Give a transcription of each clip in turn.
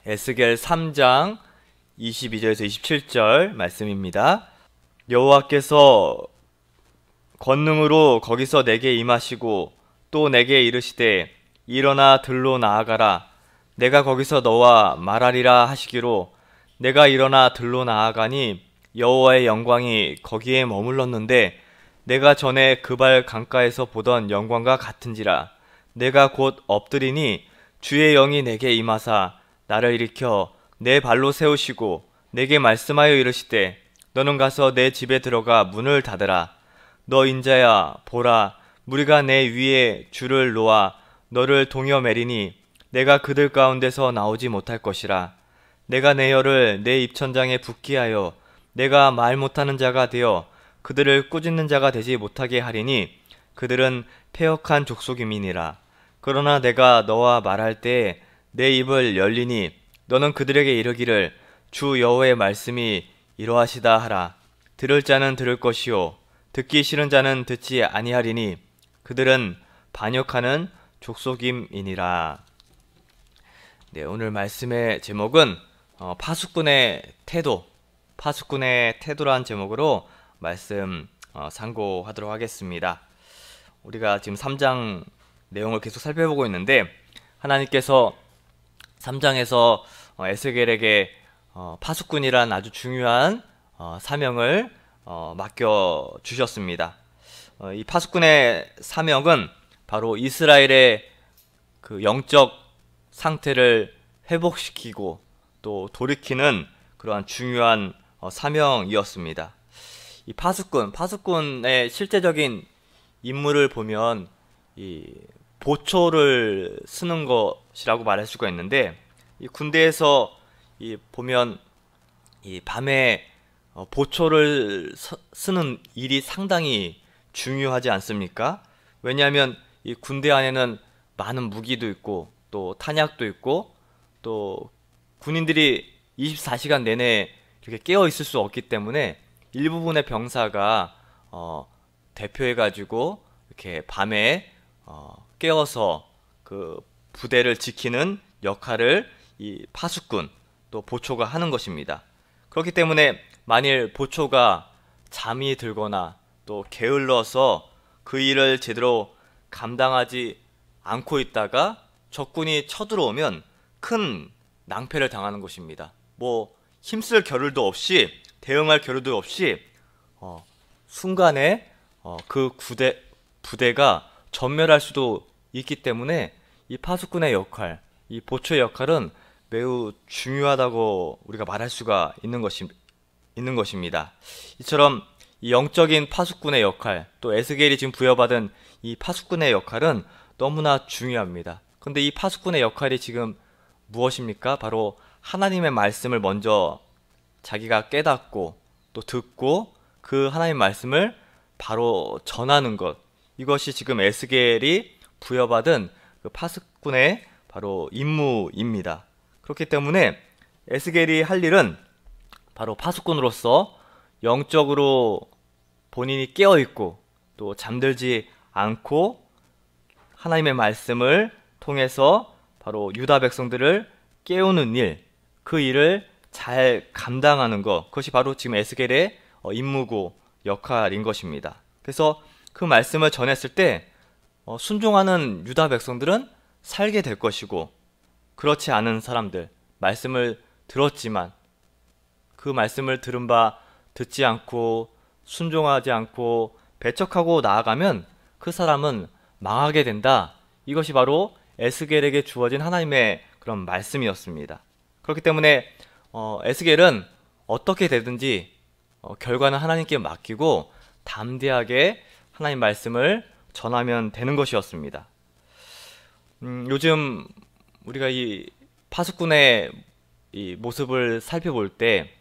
에스겔 3장 22절에서 27절 말씀입니다. 여호와께서 권능으로 거기서 내게 임하시고 또 내게 이르시되 일어나 들로 나아가라. 내가 거기서 너와 말하리라 하시기로 내가 일어나 들로 나아가니 여호와의 영광이 거기에 머물렀는데 내가 전에 그발 강가에서 보던 영광과 같은지라. 내가 곧 엎드리니 주의 영이 내게 임하사 나를 일으켜 내 발로 세우시고 내게 말씀하여 이르시되 너는 가서 내 집에 들어가 문을 닫으라. 너 인자야 보라, 무리가 내 위에 줄을 놓아 너를 동여 매리니 내가 그들 가운데서 나오지 못할 것이라. 내가 내 혀를 내 입천장에 붓게 하여 내가 말 못하는 자가 되어 그들을 꾸짖는 자가 되지 못하게 하리니 그들은 패역한 족속임이니라. 그러나 내가 너와 말할 때에 내 입을 열리니 너는 그들에게 이르기를 주 여호와의 말씀이 이러하시다 하라. 들을 자는 들을 것이요 듣기 싫은 자는 듣지 아니하리니 그들은 반역하는 족속임이니라. 네, 오늘 말씀의 제목은 파수꾼의 태도란 제목으로 말씀 상고하도록 하겠습니다. 우리가 지금 3장 내용을 계속 살펴보고 있는데 하나님께서 3장에서 에스겔에게 파수꾼이란 아주 중요한 사명을 맡겨주셨습니다. 이 파수꾼의 사명은 바로 이스라엘의 그 영적 상태를 회복시키고 또 돌이키는 그러한 중요한 사명이었습니다. 이 파수꾼의 실제적인 임무를 보면 이 보초를 쓰는 것이라고 말할 수가 있는데, 이 군대에서 보면 이 밤에 보초를 쓰는 일이 상당히 중요하지 않습니까? 왜냐하면 이 군대 안에는 많은 무기도 있고 또 탄약도 있고 또 군인들이 24시간 내내 이렇게 깨어 있을 수 없기 때문에 일부분의 병사가 대표해가지고 이렇게 밤에 깨어서 그 부대를 지키는 역할을 이 파수꾼 또 보초가 하는 것입니다. 그렇기 때문에 만일 보초가 잠이 들거나 또 게을러서 그 일을 제대로 감당하지 않고 있다가 적군이 쳐들어오면 큰 낭패를 당하는 것입니다. 힘쓸 겨를도 없이, 대응할 겨를도 없이 순간에 그 부대가 전멸할 수도 있기 때문에 이 파수꾼의 역할, 이 보초의 역할은 매우 중요하다고 우리가 말할 수가 있는 것입니다. 이처럼 이 영적인 파수꾼의 역할, 또 에스겔이 지금 부여받은 이 파수꾼의 역할은 너무나 중요합니다. 그런데 이 파수꾼의 역할이 지금 무엇입니까? 바로 하나님의 말씀을 먼저 자기가 깨닫고 또 듣고 그 하나님의 말씀을 바로 전하는 것, 이것이 지금 에스겔이 부여받은 그 파수꾼의 바로 임무입니다. 그렇기 때문에 에스겔이 할 일은 바로 파수꾼으로서 영적으로 본인이 깨어있고 또 잠들지 않고 하나님의 말씀을 통해서 바로 유다 백성들을 깨우는 일, 그 일을 잘 감당하는 것, 그것이 바로 지금 에스겔의 임무고 역할인 것입니다. 그래서 그 말씀을 전했을 때 순종하는 유다 백성들은 살게 될 것이고, 그렇지 않은 사람들, 말씀을 들었지만 그 말씀을 들은 바 듣지 않고 순종하지 않고 배척하고 나아가면 그 사람은 망하게 된다. 이것이 바로 에스겔에게 주어진 하나님의 그런 말씀이었습니다. 그렇기 때문에 에스겔은 어떻게 되든지 결과는 하나님께 맡기고 담대하게 하나님 말씀을 전하면 되는 것이었습니다. 요즘 우리가 이 파수꾼의 이 모습을 살펴볼 때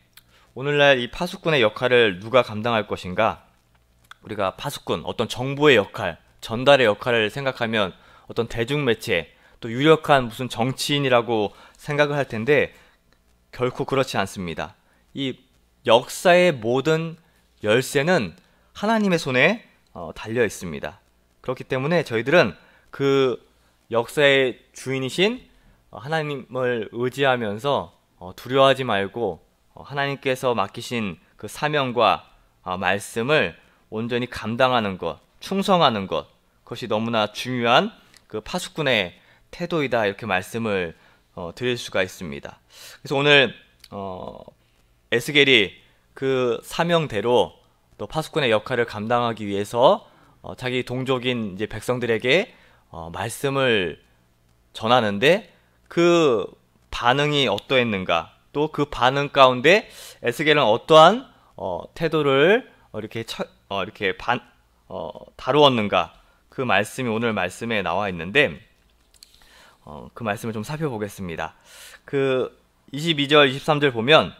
오늘날 이 파수꾼의 역할을 누가 감당할 것인가? 우리가 파수꾼, 어떤 정보의 역할, 전달의 역할을 생각하면 어떤 대중매체, 또 유력한 무슨 정치인이라고 생각을 할 텐데 결코 그렇지 않습니다. 이 역사의 모든 열쇠는 하나님의 손에 달려 있습니다. 그렇기 때문에 저희들은 그 역사의 주인이신 하나님을 의지하면서 두려워하지 말고 하나님께서 맡기신 그 사명과 말씀을 온전히 감당하는 것, 충성하는 것, 그것이 너무나 중요한 그 파수꾼의 태도이다, 이렇게 말씀을 드릴 수가 있습니다. 그래서 오늘 에스겔이 그 사명대로 또 파수꾼의 역할을 감당하기 위해서 자기 동족인 이제 백성들에게 말씀을 전하는데, 그 반응이 어떠했는가, 또 그 반응 가운데 에스겔은 어떠한 태도를 이렇게 다루었는가, 그 말씀이 오늘 말씀에 나와 있는데, 그 말씀을 좀 살펴보겠습니다. 그 22절 23절 보면,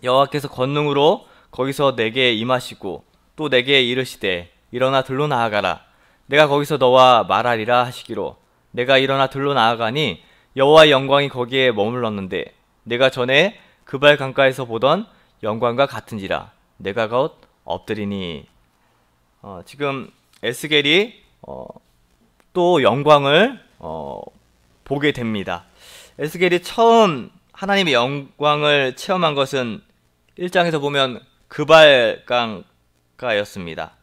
여호와께서 권능으로 거기서 내게 임하시고 또 내게 이르시되 일어나 들로 나아가라, 내가 거기서 너와 말하리라 하시기로, 내가 일어나 들로 나아가니 여호와의 영광이 거기에 머물렀는데 내가 전에 그발 강가에서 보던 영광과 같은지라, 내가 곧 엎드리니. 지금 에스겔이 또 영광을 보게 됩니다. 에스겔이 처음 하나님의 영광을 체험한 것은 1장에서 보면 그발 강가였습니다.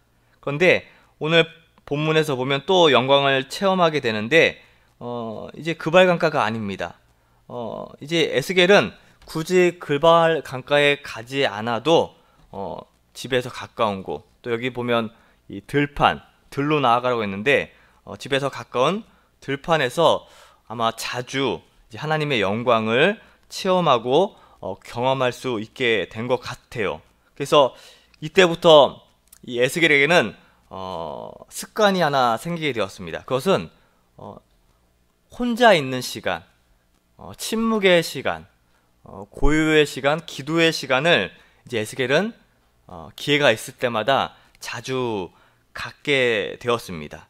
그런데 오늘 본문에서 보면 또 영광을 체험하게 되는데 이제 그발 강가가 아닙니다. 이제 에스겔은 굳이 그발 강가에 가지 않아도 집에서 가까운 곳, 또 여기 보면 이 들로 나아가라고 했는데 집에서 가까운 들판에서 아마 자주 이제 하나님의 영광을 체험하고 경험할 수 있게 된 것 같아요. 그래서 이때부터 이 에스겔에게는 습관이 하나 생기게 되었습니다. 그것은 혼자 있는 시간, 침묵의 시간, 고요의 시간, 기도의 시간을 이제 에스겔은 기회가 있을 때마다 자주 갖게 되었습니다.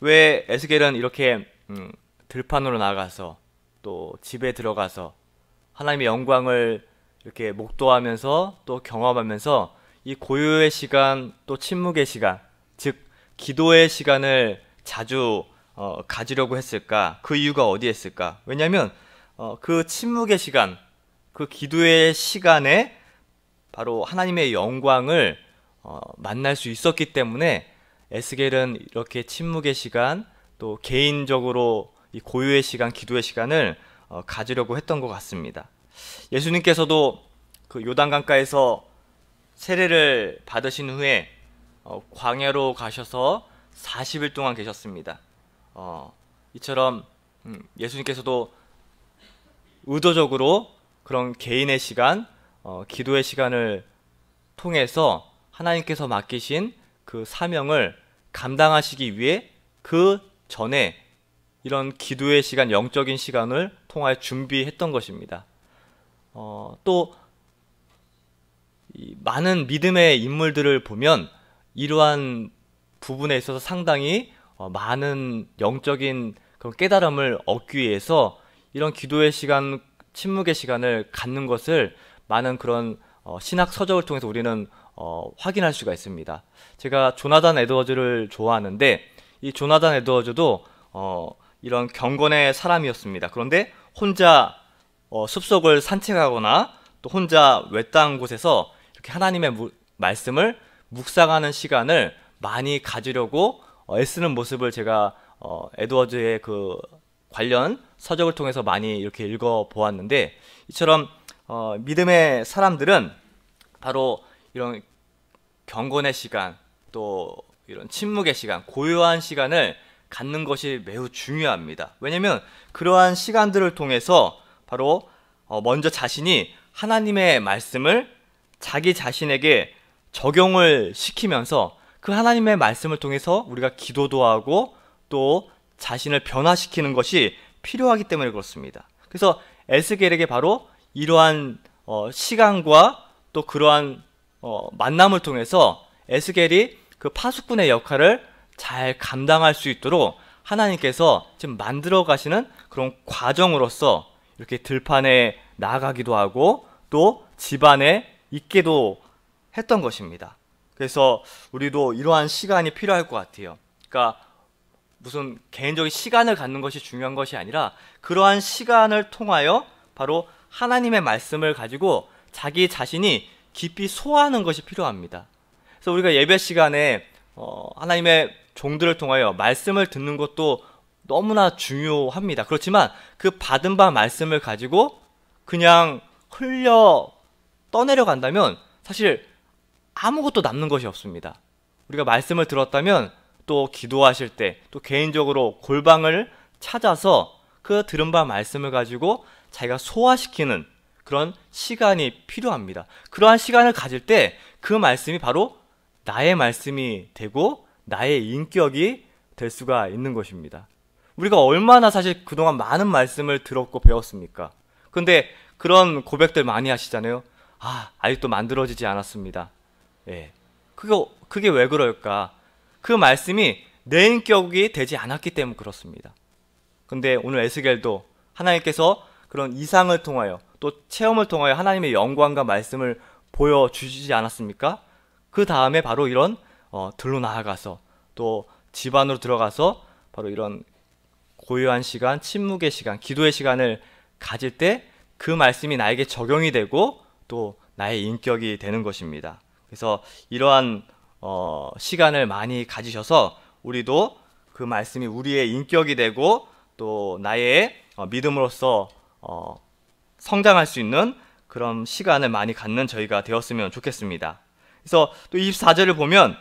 왜 에스겔은 이렇게 들판으로 나가서 또 집에 들어가서 하나님의 영광을 이렇게 목도하면서 또 경험하면서 이 고요의 시간, 또 침묵의 시간, 즉 기도의 시간을 자주 가지려고 했을까? 그 이유가 어디에 있을까? 왜냐하면 그 침묵의 시간, 그 기도의 시간에 바로 하나님의 영광을 만날 수 있었기 때문에 에스겔은 이렇게 침묵의 시간, 또 개인적으로 이 고요의 시간, 기도의 시간을 가지려고 했던 것 같습니다. 예수님께서도 그 요단강가에서 세례를 받으신 후에 광야로 가셔서 40일 동안 계셨습니다. 이처럼 예수님께서도 의도적으로 그런 개인의 시간, 기도의 시간을 통해서 하나님께서 맡기신 그 사명을 감당하시기 위해 그 전에 이런 기도의 시간, 영적인 시간을 통하여 준비했던 것입니다. 또 이 많은 믿음의 인물들을 보면 이러한 부분에 있어서 상당히 많은 영적인 그런 깨달음을 얻기 위해서 이런 기도의 시간, 침묵의 시간을 갖는 것을 많은 그런 신학 서적을 통해서 우리는 확인할 수가 있습니다. 제가 조나단 에드워즈를 좋아하는데 이 조나단 에드워즈도 이런 경건의 사람이었습니다. 그런데 혼자 숲속을 산책하거나 또 혼자 외딴 곳에서 이렇게 하나님의 말씀을 묵상하는 시간을 많이 가지려고 애쓰는 모습을 제가 에드워즈의 그 관련 서적을 통해서 많이 이렇게 읽어 보았는데, 이처럼 믿음의 사람들은 바로 이런 경건의 시간, 또 이런 침묵의 시간, 고요한 시간을 갖는 것이 매우 중요합니다. 왜냐하면 그러한 시간들을 통해서 바로 먼저 자신이 하나님의 말씀을 자기 자신에게 적용을 시키면서 그 하나님의 말씀을 통해서 우리가 기도도 하고 또 자신을 변화시키는 것이 필요하기 때문에 그렇습니다. 그래서 에스겔에게 바로 이러한 시간과 또 그러한 만남을 통해서 에스겔이 그 파수꾼의 역할을 잘 감당할 수 있도록 하나님께서 지금 만들어 가시는 그런 과정으로서 이렇게 들판에 나가기도 하고 또 집안에 있게도 했던 것입니다. 그래서 우리도 이러한 시간이 필요할 것 같아요. 그러니까 무슨 개인적인 시간을 갖는 것이 중요한 것이 아니라 그러한 시간을 통하여 바로 하나님의 말씀을 가지고 자기 자신이 깊이 소화하는 것이 필요합니다. 그래서 우리가 예배 시간에 하나님의 종들을 통하여 말씀을 듣는 것도 너무나 중요합니다. 그렇지만 그 받은 바 말씀을 가지고 그냥 흘려 떠내려 간다면 사실 아무것도 남는 것이 없습니다. 우리가 말씀을 들었다면 또 기도하실 때 또 개인적으로 골방을 찾아서 그 들은 바 말씀을 가지고 자기가 소화시키는 그런 시간이 필요합니다. 그러한 시간을 가질 때 그 말씀이 바로 나의 말씀이 되고 나의 인격이 될 수가 있는 것입니다. 우리가 얼마나 사실 그동안 많은 말씀을 들었고 배웠습니까? 근데 그런 고백들 많이 하시잖아요. 아직도 만들어지지 않았습니다. 예. 그게 왜 그럴까? 그 말씀이 내 인격이 되지 않았기 때문에 그렇습니다. 근데 오늘 에스겔도 하나님께서 그런 이상을 통하여 또 체험을 통하여 하나님의 영광과 말씀을 보여주시지 않았습니까? 그 다음에 바로 이런 들로 나아가서 또 집 안으로 들어가서 바로 이런 고요한 시간, 침묵의 시간, 기도의 시간을 가질 때 그 말씀이 나에게 적용이 되고 또 나의 인격이 되는 것입니다. 그래서 이러한 시간을 많이 가지셔서 우리도 그 말씀이 우리의 인격이 되고 또 나의 믿음으로써 성장할 수 있는 그런 시간을 많이 갖는 저희가 되었으면 좋겠습니다. 그래서 또 24절을 보면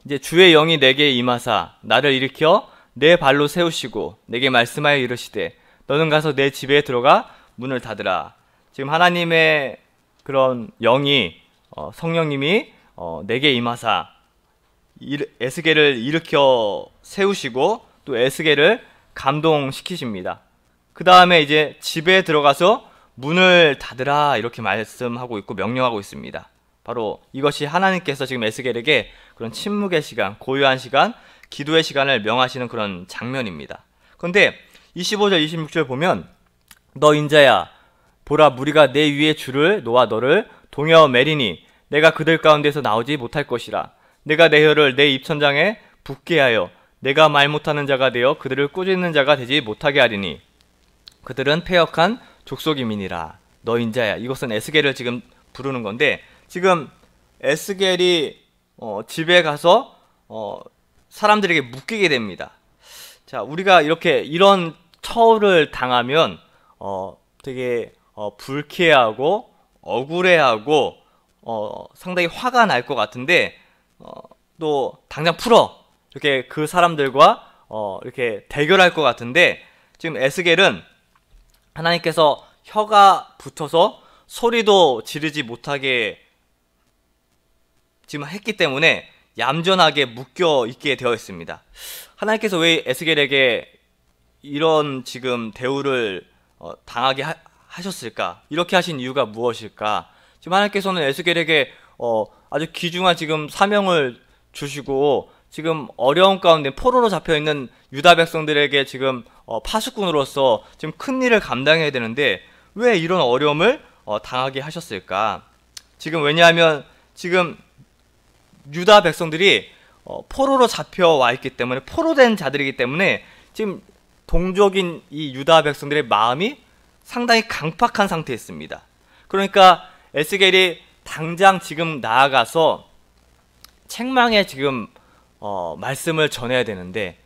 이제 주의 영이 내게 임하사 나를 일으켜 내 발로 세우시고 내게 말씀하여 이르시되 너는 가서 내 집에 들어가 문을 닫으라. 지금 하나님의 그런 영이 성령님이 내게 임하사 에스겔을 일으켜 세우시고 또 에스겔을 감동시키십니다. 그 다음에 이제 집에 들어가서 문을 닫으라 이렇게 말씀하고 있고 명령하고 있습니다. 바로 이것이 하나님께서 지금 에스겔에게 그런 침묵의 시간, 고요한 시간, 기도의 시간을 명하시는 그런 장면입니다. 그런데 25절, 26절 보면 너 인자야 보라 무리가 내 위에 줄을 놓아 너를 동여 매리니 내가 그들 가운데서 나오지 못할 것이라. 내가 내 혀를 내 입천장에 붙게 하여 내가 말 못하는 자가 되어 그들을 꾸짖는 자가 되지 못하게 하리니 그들은 패역한 족속임이니라. 너 인자야. 이것은 에스겔을 지금 부르는 건데 지금 에스겔이 집에 가서 사람들에게 묶이게 됩니다. 자, 우리가 이런 처우를 당하면 되게 불쾌하고 억울해하고 상당히 화가 날 것 같은데 또 당장 풀어 이렇게 그 사람들과 이렇게 대결할 것 같은데 지금 에스겔은 하나님께서 혀가 붙어서 소리도 지르지 못하게 지금 했기 때문에 얌전하게 묶여 있게 되어 있습니다. 하나님께서 왜 에스겔에게 이런 지금 대우를 당하게 하셨을까? 이렇게 하신 이유가 무엇일까? 지금 하나님께서는 에스겔에게 아주 귀중한 지금 사명을 주시고 지금 어려운 가운데 포로로 잡혀있는 유다 백성들에게 지금 파수꾼으로서 지금 큰 일을 감당해야 되는데 왜 이런 어려움을 당하게 하셨을까? 지금 왜냐하면 지금 유다 백성들이 포로로 잡혀와 있기 때문에 포로된 자들이기 때문에 지금 동족인 이 유다 백성들의 마음이 상당히 강팍한 상태에 있습니다. 그러니까 에스겔이 당장 지금 나아가서 책망에 지금 말씀을 전해야 되는데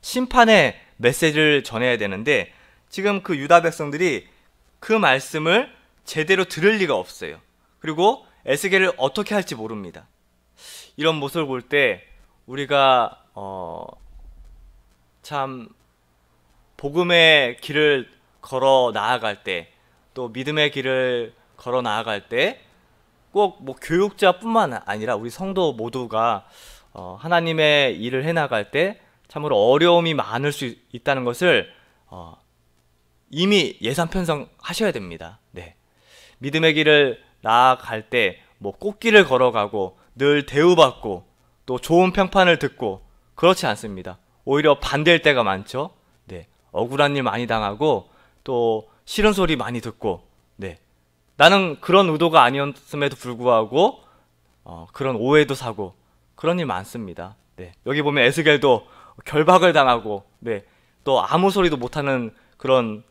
심판의 메시지를 전해야 되는데 지금 그 유다 백성들이 그 말씀을 제대로 들을 리가 없어요. 그리고 에스겔을 어떻게 할지 모릅니다. 이런 모습을 볼 때 우리가 참 복음의 길을 걸어 나아갈 때 또 믿음의 길을 걸어 나아갈 때 꼭 뭐 교육자뿐만 아니라 우리 성도 모두가 하나님의 일을 해나갈 때 참으로 어려움이 많을 수 있다는 것을 이미 예산 편성하셔야 됩니다. 네. 믿음의 길을 나아갈 때 뭐 꽃길을 걸어가고 늘 대우받고 또 좋은 평판을 듣고 그렇지 않습니다. 오히려 반대일 때가 많죠. 네. 억울한 일 많이 당하고 또 싫은 소리 많이 듣고 네. 나는 그런 의도가 아니었음에도 불구하고 그런 오해도 사고 그런 일 많습니다. 네. 여기 보면 에스겔도 결박을 당하고, 네, 또 아무 소리도 못하는 그런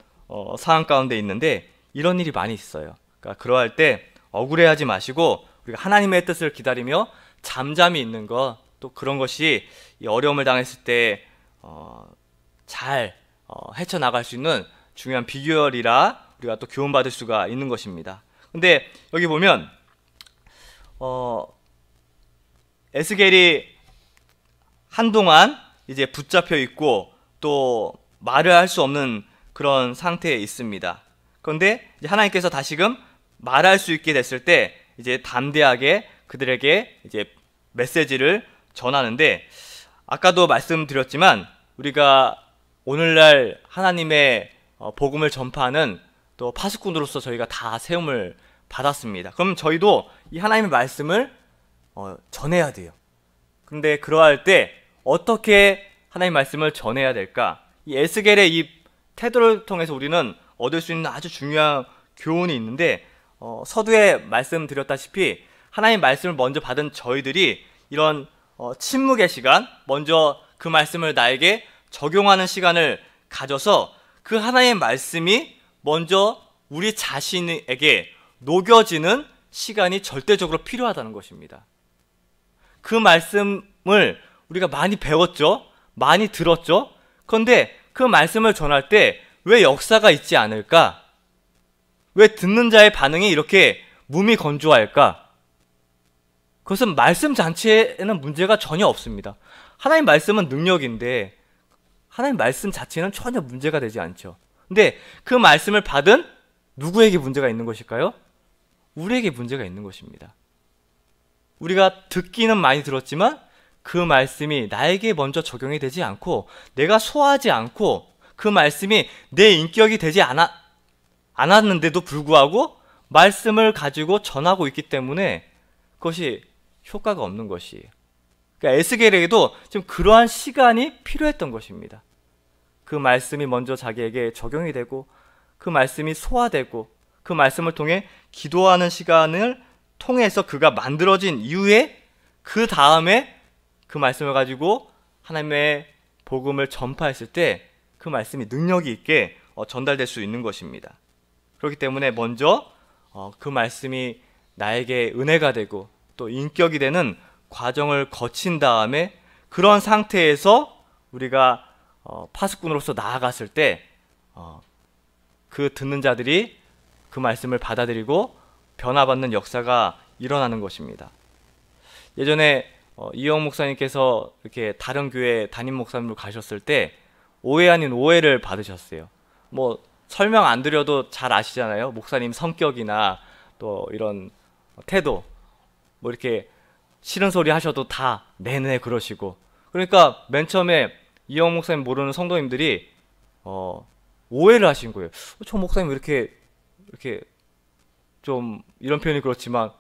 상황 가운데 있는데 이런 일이 많이 있어요. 그러니까 그러할 때 억울해하지 마시고 우리가 하나님의 뜻을 기다리며 잠잠히 있는 것, 또 그런 것이 이 어려움을 당했을 때 잘 헤쳐나갈 수 있는 중요한 비결이라 우리가 또 교훈받을 수가 있는 것입니다. 근데 여기 보면 에스겔이 한동안 이제 붙잡혀 있고 또 말을 할 수 없는 그런 상태에 있습니다. 그런데 이제 하나님께서 다시금 말할 수 있게 됐을 때 이제 담대하게 그들에게 이제 메시지를 전하는데, 아까도 말씀드렸지만 우리가 오늘날 하나님의 복음을 전파하는 또 파수꾼으로서 저희가 다 세움을 받았습니다. 그럼 저희도 이 하나님의 말씀을 전해야 돼요. 근데 그러할 때 어떻게 하나님의 말씀을 전해야 될까? 이 에스겔의 이 태도를 통해서 우리는 얻을 수 있는 아주 중요한 교훈이 있는데, 서두에 말씀드렸다시피 하나님의 말씀을 먼저 받은 저희들이 이런 침묵의 시간, 먼저 그 말씀을 나에게 적용하는 시간을 가져서 그 하나님의 말씀이 먼저 우리 자신에게 녹여지는 시간이 절대적으로 필요하다는 것입니다. 그 말씀을 우리가 많이 배웠죠? 많이 들었죠? 그런데 그 말씀을 전할 때 왜 역사가 있지 않을까? 왜 듣는 자의 반응이 이렇게 무미건조할까? 그것은 말씀 자체에는 문제가 전혀 없습니다. 하나님 말씀은 능력인데 하나님 말씀 자체는 전혀 문제가 되지 않죠. 근데 그 말씀을 받은 누구에게 문제가 있는 것일까요? 우리에게 문제가 있는 것입니다. 우리가 듣기는 많이 들었지만 그 말씀이 나에게 먼저 적용이 되지 않고 내가 소화하지 않고 그 말씀이 내 인격이 되지 않았는데도 불구하고 말씀을 가지고 전하고 있기 때문에 그것이 효과가 없는 것이에요. 그러니까 에스겔에게도 지금 그러한 시간이 필요했던 것입니다. 그 말씀이 먼저 자기에게 적용이 되고 그 말씀이 소화되고 그 말씀을 통해 기도하는 시간을 통해서 그가 만들어진 이후에 그 다음에 그 말씀을 가지고 하나님의 복음을 전파했을 때 그 말씀이 능력이 있게 전달될 수 있는 것입니다. 그렇기 때문에 먼저 그 말씀이 나에게 은혜가 되고 또 인격이 되는 과정을 거친 다음에 그런 상태에서 우리가 파수꾼으로서 나아갔을 때 그 듣는 자들이 그 말씀을 받아들이고 변화받는 역사가 일어나는 것입니다. 예전에 이영 목사님께서 이렇게 다른 교회 담임 목사님으로 가셨을 때 오해 아닌 오해를 받으셨어요. 뭐 설명 안 드려도 잘 아시잖아요. 목사님 성격이나 또 이런 태도, 뭐 이렇게 싫은 소리 하셔도 다 네네 그러시고, 그러니까 맨 처음에 이영 목사님 모르는 성도님들이 오해를 하신 거예요. 저 목사님 왜 이렇게 좀 이런 표현이 그렇지만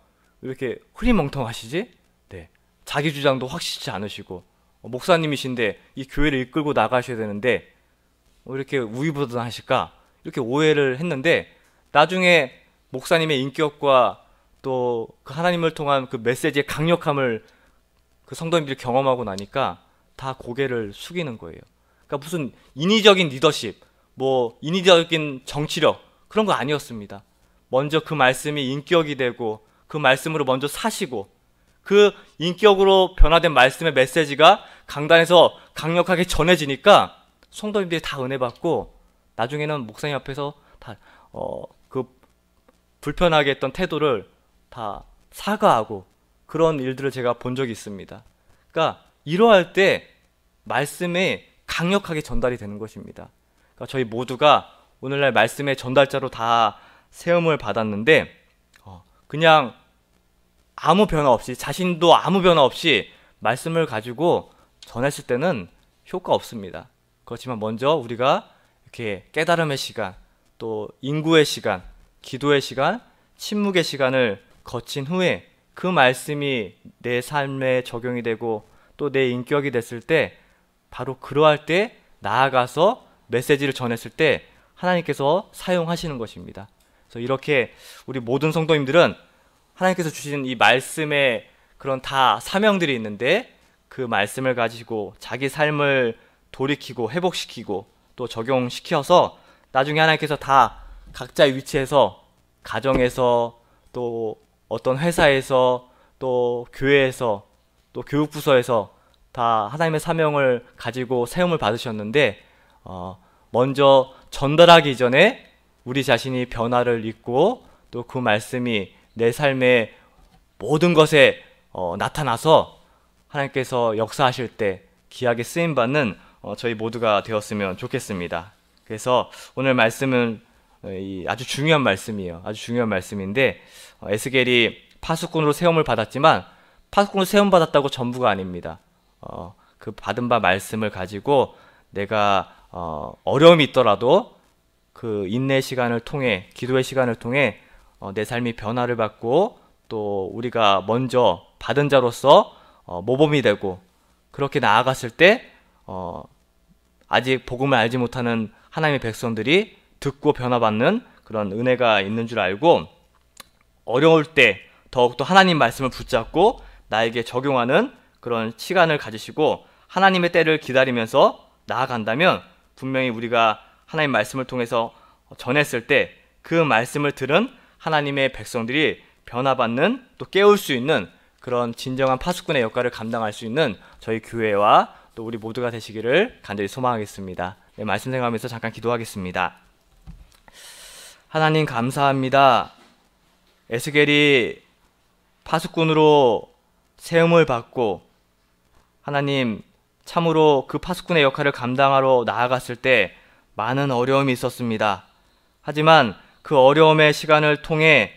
왜 이렇게 흐리멍텅하시지? 네, 자기 주장도 확실치 않으시고 목사님이신데 이 교회를 이끌고 나가셔야 되는데 왜 이렇게 우유부단하실까? 이렇게 오해를 했는데 나중에 목사님의 인격과 또 그 하나님을 통한 그 메시지의 강력함을 그 성도님들이 경험하고 나니까 다 고개를 숙이는 거예요. 그러니까 무슨 인위적인 리더십, 뭐 인위적인 정치력 그런 거 아니었습니다. 먼저 그 말씀이 인격이 되고 그 말씀으로 먼저 사시고 그 인격으로 변화된 말씀의 메시지가 강단에서 강력하게 전해지니까 성도님들이 다 은혜 받고 나중에는 목사님 앞에서 다 그 불편하게 했던 태도를 다 사과하고 그런 일들을 제가 본 적이 있습니다. 그러니까 이러할 때 말씀이 강력하게 전달이 되는 것입니다. 그러니까 저희 모두가 오늘날 말씀의 전달자로 다 세움을 받았는데 그냥 아무 변화 없이, 자신도 아무 변화 없이 말씀을 가지고 전했을 때는 효과 없습니다. 그렇지만 먼저 우리가 이렇게 깨달음의 시간, 또 인구의 시간, 기도의 시간, 침묵의 시간을 거친 후에 그 말씀이 내 삶에 적용이 되고 또 내 인격이 됐을 때 바로 그러할 때 나아가서 메시지를 전했을 때 하나님께서 사용하시는 것입니다. 그래서 이렇게 우리 모든 성도님들은 하나님께서 주신 이 말씀에 그런 다 사명들이 있는데 그 말씀을 가지고 자기 삶을 돌이키고 회복시키고 또 적용시켜서 나중에 하나님께서 다 각자의 위치에서 가정에서 또 어떤 회사에서 또 교회에서 또 교육부서에서 다 하나님의 사명을 가지고 세움을 받으셨는데 먼저 전달하기 이전에 우리 자신이 변화를 입고 또 그 말씀이 내 삶의 모든 것에 나타나서 하나님께서 역사하실 때 귀하게 쓰임받는 저희 모두가 되었으면 좋겠습니다. 그래서 오늘 말씀은 아주 중요한 말씀이에요. 아주 중요한 말씀인데 에스겔이 파수꾼으로 세움을 받았지만 파수꾼으로 세움 받았다고 전부가 아닙니다. 그 받은 바 말씀을 가지고 내가 어려움이 있더라도 그 인내 시간을 통해 기도의 시간을 통해 내 삶이 변화를 받고 또 우리가 먼저 받은 자로서 모범이 되고 그렇게 나아갔을 때 아직 복음을 알지 못하는 하나님의 백성들이 듣고 변화받는 그런 은혜가 있는 줄 알고 어려울 때 더욱더 하나님 말씀을 붙잡고 나에게 적용하는 그런 시간을 가지시고 하나님의 때를 기다리면서 나아간다면 분명히 우리가 하나님 말씀을 통해서 전했을 때 그 말씀을 들은 하나님의 백성들이 변화받는 또 깨울 수 있는 그런 진정한 파수꾼의 역할을 감당할 수 있는 저희 교회와 또 우리 모두가 되시기를 간절히 소망하겠습니다. 네, 말씀 생각하면서 잠깐 기도하겠습니다. 하나님 감사합니다. 에스겔이 파수꾼으로 세움을 받고 하나님 참으로 그 파수꾼의 역할을 감당하러 나아갔을 때 많은 어려움이 있었습니다. 하지만 그 어려움의 시간을 통해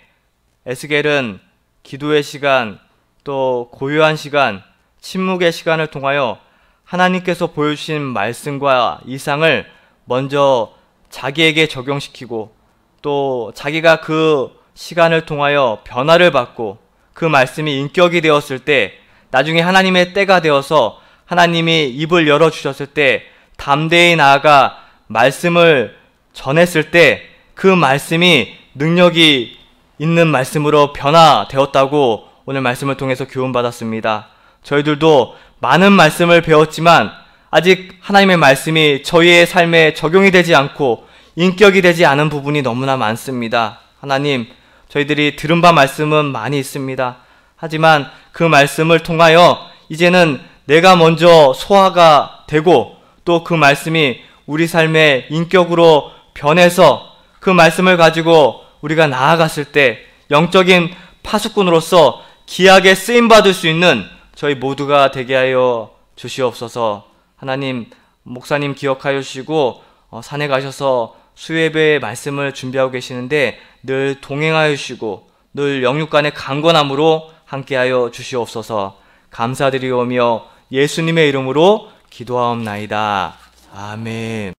에스겔은 기도의 시간, 또 고요한 시간, 침묵의 시간을 통하여 하나님께서 보여주신 말씀과 이상을 먼저 자기에게 적용시키고 또 자기가 그 시간을 통하여 변화를 받고 그 말씀이 인격이 되었을 때 나중에 하나님의 때가 되어서 하나님이 입을 열어주셨을 때 담대히 나아가 말씀을 전했을 때 그 말씀이 능력이 있는 말씀으로 변화되었다고 오늘 말씀을 통해서 교훈받았습니다. 저희들도 많은 말씀을 배웠지만 아직 하나님의 말씀이 저희의 삶에 적용이 되지 않고 인격이 되지 않은 부분이 너무나 많습니다. 하나님, 저희들이 들은 바 말씀은 많이 있습니다. 하지만 그 말씀을 통하여 이제는 내가 먼저 소화가 되고 또 그 말씀이 우리 삶의 인격으로 변해서 그 말씀을 가지고 우리가 나아갔을 때 영적인 파수꾼으로서 귀하게 쓰임받을 수 있는 저희 모두가 되게 하여 주시옵소서. 하나님, 목사님 기억하여 주시고 산에 가셔서 수예배의 말씀을 준비하고 계시는데 늘 동행하여 주시고 늘 영육간의 강건함으로 함께하여 주시옵소서. 감사드리오며 예수님의 이름으로 기도하옵나이다. 아멘.